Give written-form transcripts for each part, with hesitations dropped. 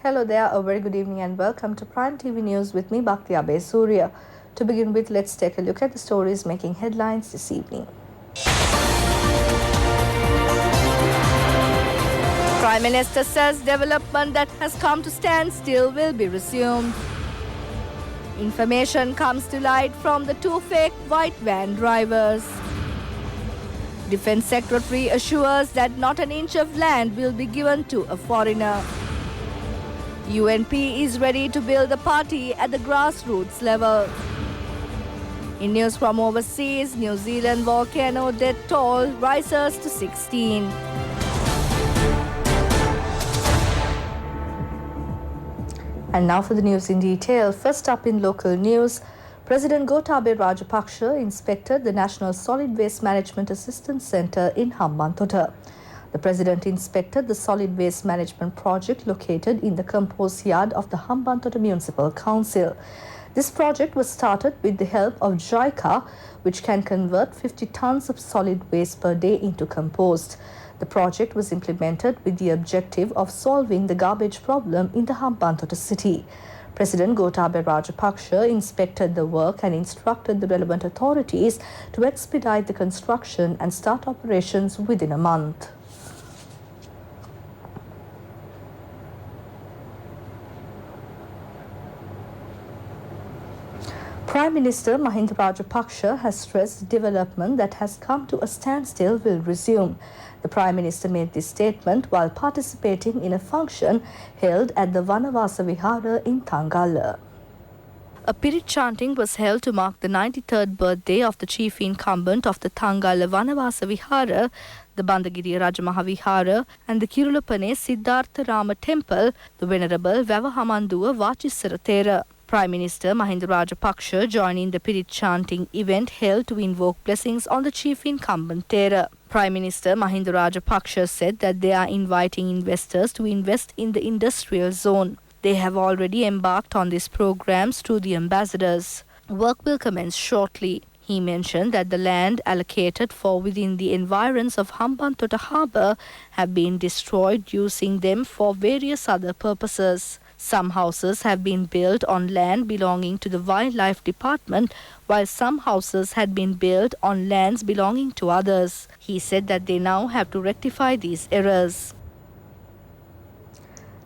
Hello there, a very good evening and welcome to Prime TV News with me, Bhakti Abe Surya. To begin with, let's take a look at the stories making headlines this evening. Prime Minister says development that has come to standstill will be resumed. Information comes to light from the two fake white van drivers. Defence Secretary assures that not an inch of land will be given to a foreigner. UNP is ready to build a party at the grassroots level. In news from overseas, New Zealand volcano death toll rises to 16. And now for the news in detail. First up in local news, President Gotabaya Rajapaksa inspected the National Solid Waste Management Assistance Centre in Hambantota. The President inspected the solid waste management project located in the compost yard of the Hambantota Municipal Council. This project was started with the help of JICA, which can convert 50 tons of solid waste per day into compost. The project was implemented with the objective of solving the garbage problem in the Hambantota city. President Gotabaya Rajapaksa inspected the work and instructed the relevant authorities to expedite the construction and start operations within a month. Prime Minister Mahinda Rajapaksa has stressed development that has come to a standstill will resume. The Prime Minister made this statement while participating in a function held at the Vanavasa Vihara in Thangala. A Pirit chanting was held to mark the 93rd birthday of the chief incumbent of the Thangala Vanavasa Vihara, the Bandagiri Rajamaha Vihara and the Kirulapane Siddhartha Rama Temple, the Venerable Vavahamanduwa Vachisara Thera. Prime Minister Mahinda Rajapaksa joined in the Pirit chanting event held to invoke blessings on the chief incumbent Thera. Prime Minister Mahinda Rajapaksa said that they are inviting investors to invest in the industrial zone. They have already embarked on these programs through the ambassadors. Work will commence shortly. He mentioned that the land allocated for within the environs of Hambantota Harbour have been destroyed, using them for various other purposes. Some houses have been built on land belonging to the Wildlife Department, while some houses had been built on lands belonging to others. He said that they now have to rectify these errors.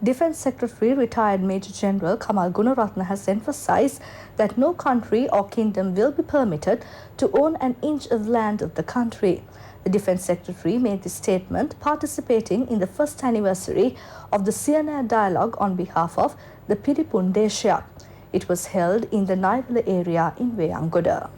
Defence Secretary retired Major General Kamal Gunaratne has emphasised that no country or kingdom will be permitted to own an inch of land of the country. The Defence Secretary made this statement participating in the first anniversary of the Siena Dialogue on behalf of the Piripundesha. It was held in the Naivala area in Veyangoda.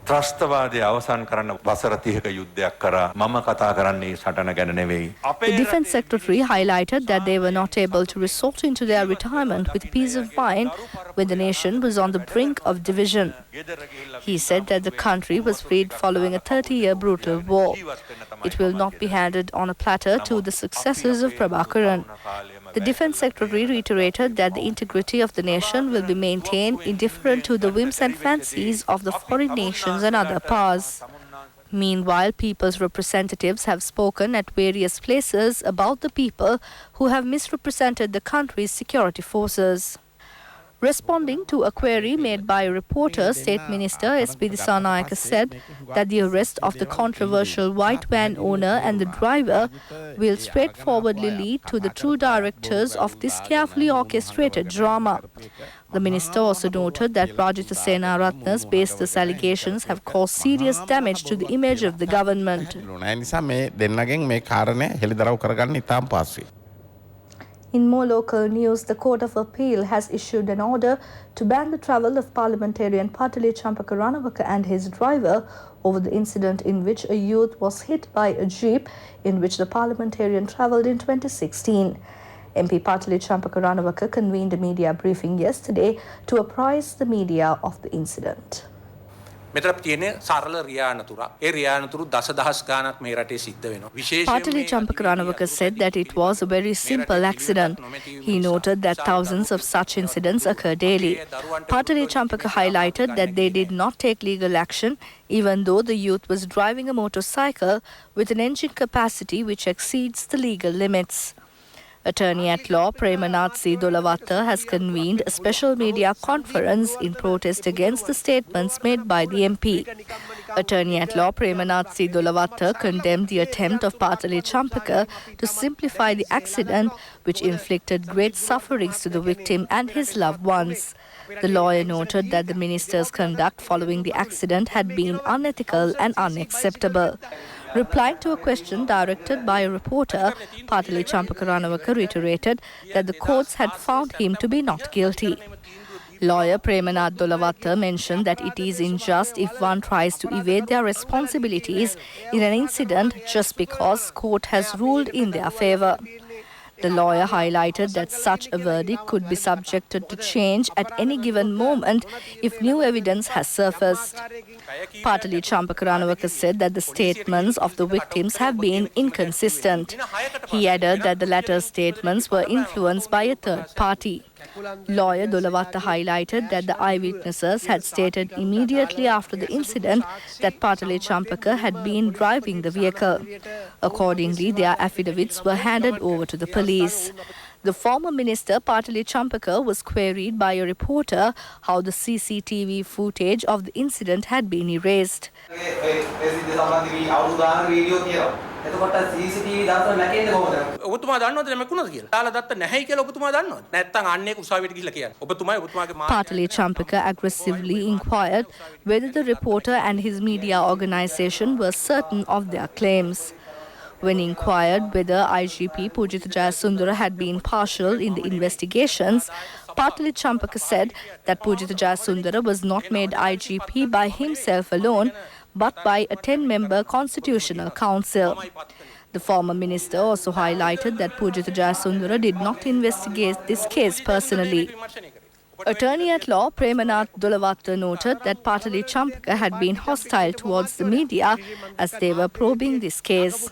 ත්‍රස්තවාදය අවසන් කරන්න වසර 30ක යුද්ධයක් කරා මම කතා කරන්නේ සටන ගැන නෙවෙයි. The Defence Secretary highlighted that they were not able to resort into their retirement with peace of mind when the nation was on the brink of division. He said that the country was freed following a 30-year brutal war. It will not be handed on a platter to the successors of Prabhakaran. The Defence Secretary reiterated that the integrity of the nation will be maintained indifferent to the whims and fancies of the foreign nations and other powers. Meanwhile, people's representatives have spoken at various places about the people who have misrepresented the country's security forces. Responding to a query made by a reporter, State Minister S.P. Disanayake said that the arrest of the controversial white van owner and the driver will straightforwardly lead to the true directors of this carefully orchestrated drama. The minister also noted that Rajitha Senaratne's baseless allegations have caused serious damage to the image of the government. In more local news, the Court of Appeal has issued an order to ban the travel of parliamentarian Patali Champaka Ranawaka and his driver over the incident in which a youth was hit by a jeep in which the parliamentarian travelled in 2016. MP Patali Champaka Ranawaka convened a media briefing yesterday to apprise the media of the incident. මෙතන සරල රියානතුරක්. ඒ රියානතුරු දසදහස් ගාණක් මේ රටේ සිද්ධ වෙනවා. Patali Champaka Ranawaka said that it was a very simple accident. He noted that thousands of such incidents occur daily. Patali Champaka highlighted that they did not take legal action even though the youth was driving a motorcycle with an engine capacity which exceeds the legal limits. Attorney at Law Premanath C. Dolavatta has convened a special media conference in protest against the statements made by the MP. Attorney at Law Premanath C. Dolavatta condemned the attempt of Patale Champaka to simplify the accident, which inflicted great sufferings to the victim and his loved ones. The lawyer noted that the minister's conduct following the accident had been unethical and unacceptable. Replying to a question directed by a reporter, Patale Champaka reiterated that the courts had found him to be not guilty. Lawyer Premanath Dolavatta mentioned that it is unjust if one tries to evade their responsibilities in an incident just because court has ruled in their favour. The lawyer highlighted that such a verdict could be subjected to change at any given moment if new evidence has surfaced. Patale Champaka said that the statements of the victims have been inconsistent. He added that the latter statements were influenced by a third party. Lawyer Dolavatta highlighted that the eyewitnesses had stated immediately after the incident that Patale Champaka had been driving the vehicle. Accordingly, their affidavits were handed over to the police. The former minister, Patale Champaka, was queried by a reporter how the CCTV footage of the incident had been erased. Patale Champaka aggressively inquired whether the reporter and his media organisation were certain of their claims. When inquired whether IGP Pujitha Jayasundara had been partial in the investigations, Patale Champaka said that Pujitha Jayasundara was not made IGP by himself alone, but by a 10-member Constitutional Council. The former minister also highlighted that Pujitha Jayasundara did not investigate this case personally. Attorney at Law Premanath Dolavatta noted that Patale Champaka had been hostile towards the media as they were probing this case.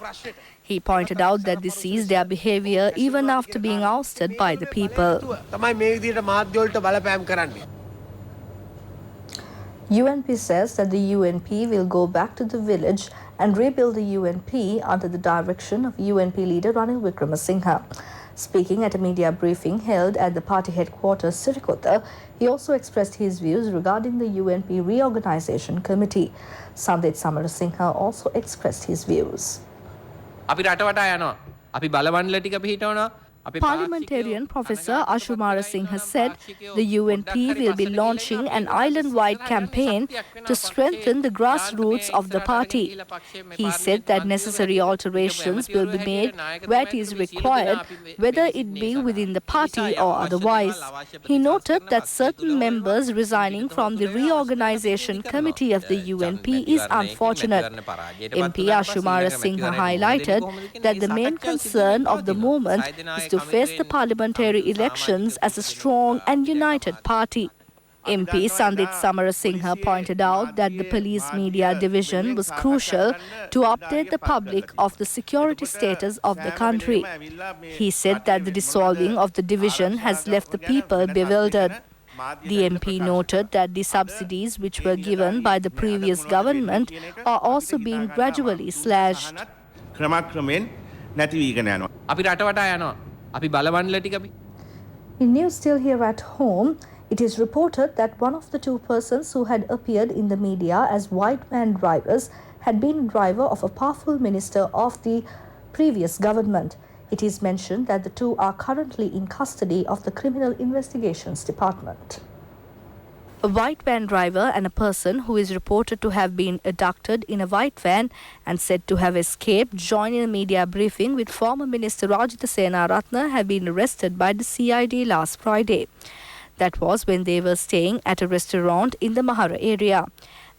He pointed out that this is their behaviour even after being ousted by the people. UNP says that the UNP will go back to the village and rebuild the UNP under the direction of UNP leader Ranil Wickremesinghe. Speaking at a media briefing held at the party headquarters, Sirikota, he also expressed his views regarding the UNP Reorganisation Committee. Sandit Samarasinghe also expressed his views. Parliamentarian Professor Ashumara Singh has said the UNP will be launching an island-wide campaign to strengthen the grassroots of the party. He said that necessary alterations will be made where it is required, whether it be within the party or otherwise. He noted that certain members resigning from the Reorganisation Committee of the UNP is unfortunate. MP Ashumara Singh highlighted that the main concern of the movement is to face the parliamentary elections as a strong and united party. MP Sandit Samarasinghe pointed out that the police media division was crucial to update the public of the security status of the country. He said that the dissolving of the division has left the people bewildered. The MP noted that the subsidies which were given by the previous government are also being gradually slashed. In news still here at home, it is reported that one of the two persons who had appeared in the media as white van drivers had been a driver of a powerful minister of the previous government. It is mentioned that the two are currently in custody of the Criminal Investigations Department. A white van driver and a person who is reported to have been abducted in a white van and said to have escaped joined in a media briefing with former Minister Rajitha Senaratne have been arrested by the CID last Friday. That was when they were staying at a restaurant in the Mahara area.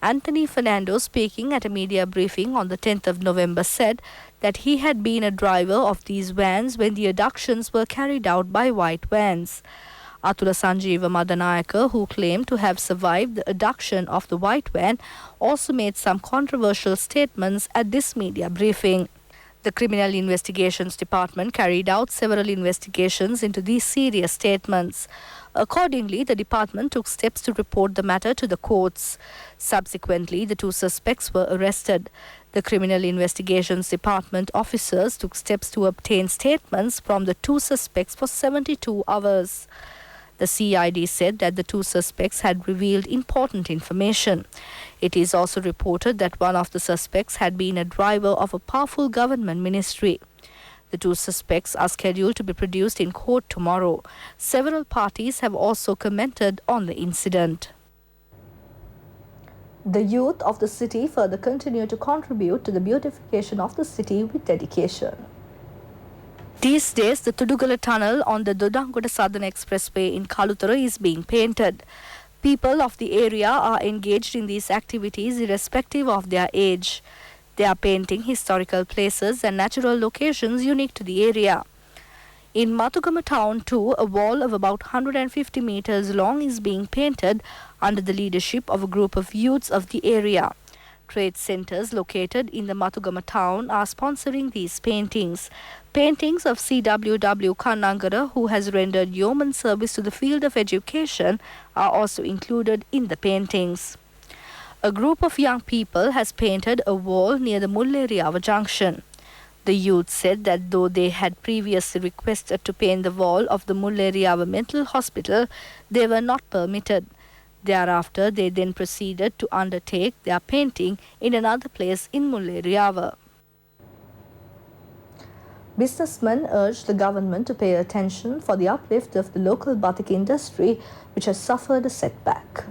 Anthony Fernando, speaking at a media briefing on the 10th of November, said that he had been a driver of these vans when the abductions were carried out by white vans. Atula Sanjeeva Madanayaka, who claimed to have survived the abduction of the white van, also made some controversial statements at this media briefing. The Criminal Investigations Department carried out several investigations into these serious statements. Accordingly, the department took steps to report the matter to the courts. Subsequently, the two suspects were arrested. The Criminal Investigations Department officers took steps to obtain statements from the two suspects for 72 hours. The CID said that the two suspects had revealed important information. It is also reported that one of the suspects had been a driver of a powerful government ministry. The two suspects are scheduled to be produced in court tomorrow. Several parties have also commented on the incident. The youth of the city further continue to contribute to the beautification of the city with dedication. These days, the Tudugala tunnel on the Dodangoda Southern Expressway in Kalutara is being painted. People of the area are engaged in these activities irrespective of their age. They are painting historical places and natural locations unique to the area. In Matugama town too, a wall of about 150 meters long is being painted under the leadership of a group of youths of the area. Trade centers located in the Matugama town are sponsoring these paintings. Paintings of CWW Kannangara, who has rendered yeoman service to the field of education, are also included in the paintings. A group of young people has painted a wall near the Mulleriava junction. The youth said that though they had previously requested to paint the wall of the Mulleriava mental hospital, they were not permitted. Thereafter, they then proceeded to undertake their painting in another place in Mulleriava. Businessmen urged the government to pay attention for the uplift of the local batik industry, which has suffered a setback.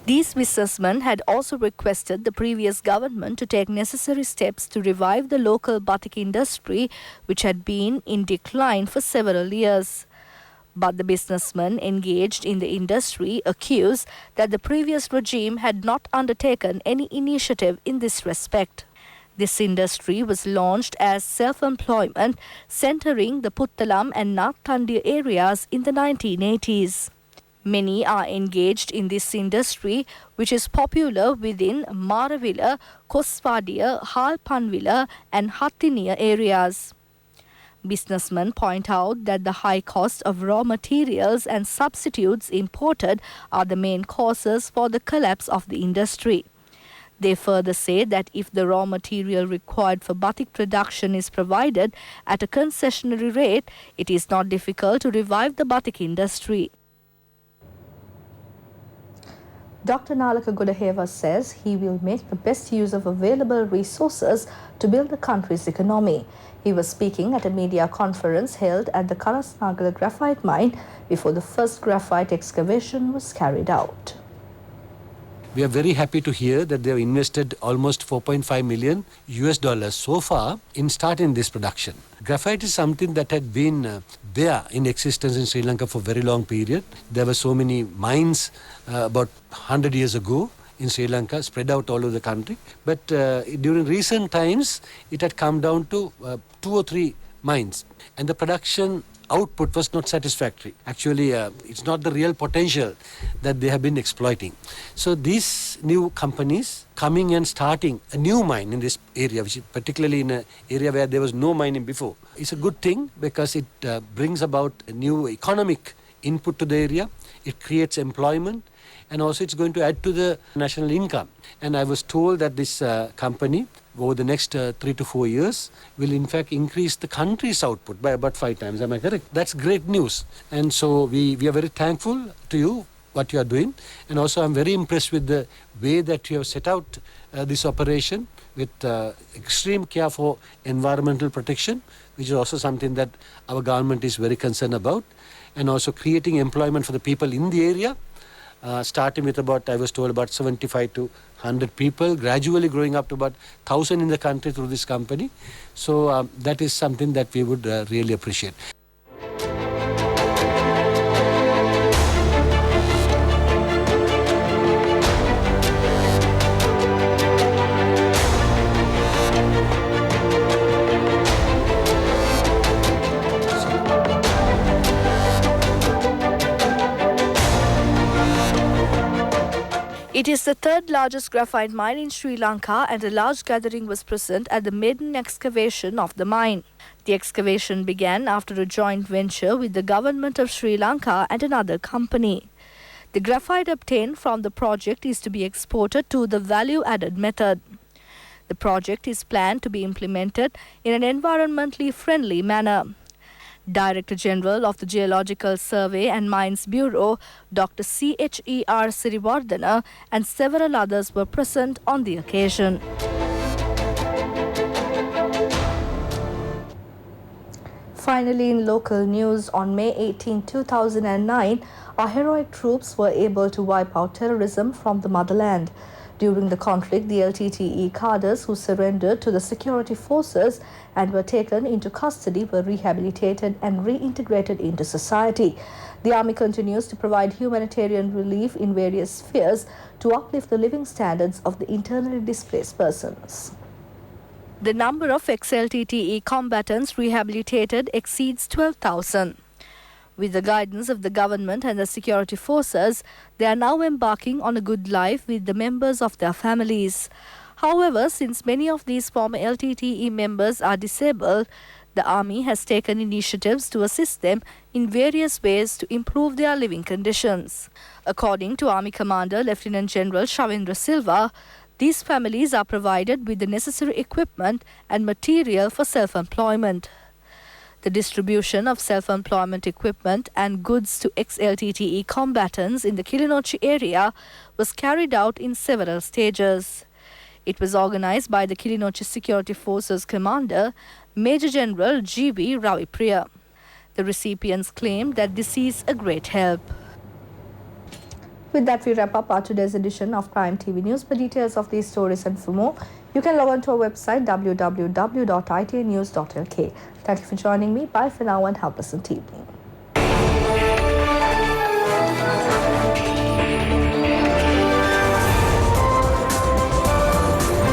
These businessmen had also requested the previous government to take necessary steps to revive the local batik industry, which had been in decline for several years. But the businessmen engaged in the industry accused that the previous regime had not undertaken any initiative in this respect. This industry was launched as self-employment, centering the Puttalam and Naktandi areas in the 1980s. Many are engaged in this industry, which is popular within Maravila, Koswadiya, Halpanvila and Hattiniya areas. Businessmen point out that the high cost of raw materials and substitutes imported are the main causes for the collapse of the industry. They further say that if the raw material required for batik production is provided at a concessionary rate, it is not difficult to revive the batik industry. Dr. Nalaka Gudaheva says he will make the best use of available resources to build the country's economy. He was speaking at a media conference held at the Karasnagala graphite mine before the first graphite excavation was carried out. We are very happy to hear that they have invested almost $4.5 million so far in starting this production. Graphite is something that had been there in existence in Sri Lanka for a very long period. There were so many mines about 100 years ago in Sri Lanka, spread out all over the country. But during recent times, it had come down to 2 or 3 mines. And the production output was not satisfactory. Actually, it's not the real potential that they have been exploiting. So these new companies coming and starting a new mine in this area, which is particularly in an area where there was no mining before, is a good thing because it brings about a new economic input to the area. It creates employment. And also it's going to add to the national income. And I was told that this company, over the next 3 to 4 years, will in fact increase the country's output by about 5 times. Am I correct? That's great news. And so we are very thankful to you, what you are doing. And also I'm very impressed with the way that you have set out this operation with extreme care for environmental protection, which is also something that our government is very concerned about. And also creating employment for the people in the area. Starting with about, I was told, about 75 to 100 people, gradually growing up to about 1,000 in the country through this company. So that is something that we would really appreciate. It It is the third largest graphite mine in Sri Lanka, and a large gathering was present at the maiden excavation of the mine. The excavation began after a joint venture with the government of Sri Lanka and another company. The graphite obtained from the project is to be exported to the value-added method. The project is planned to be implemented in an environmentally friendly manner. Director General of the Geological Survey and Mines Bureau, Dr. CHER Sirivardhana, and several others were present on the occasion. Finally, in local news, on May 18, 2009, our heroic troops were able to wipe out terrorism from the motherland. During the conflict, the LTTE cadres who surrendered to the security forces and were taken into custody were rehabilitated and reintegrated into society. The Army continues to provide humanitarian relief in various spheres to uplift the living standards of the internally displaced persons. The number of ex-LTTE combatants rehabilitated exceeds 12,000. With the guidance of the government and the security forces, they are now embarking on a good life with the members of their families. However, since many of these former LTTE members are disabled, the Army has taken initiatives to assist them in various ways to improve their living conditions. According to Army Commander Lieutenant General Shavindra Silva, these families are provided with the necessary equipment and material for self-employment. The distribution of self-employment equipment and goods to ex-LTTE combatants in the Kilinochchi area was carried out in several stages. It was organized by the Kilinochchi Security Forces Commander, Major General G.V. Ravipriya. The recipients claimed that this is a great help. With that, we wrap up our today's edition of Prime TV News. For details of these stories and for more, you can log on to our website www.itnews.lk. Thank you for joining me. Bye for now and have a pleasant evening.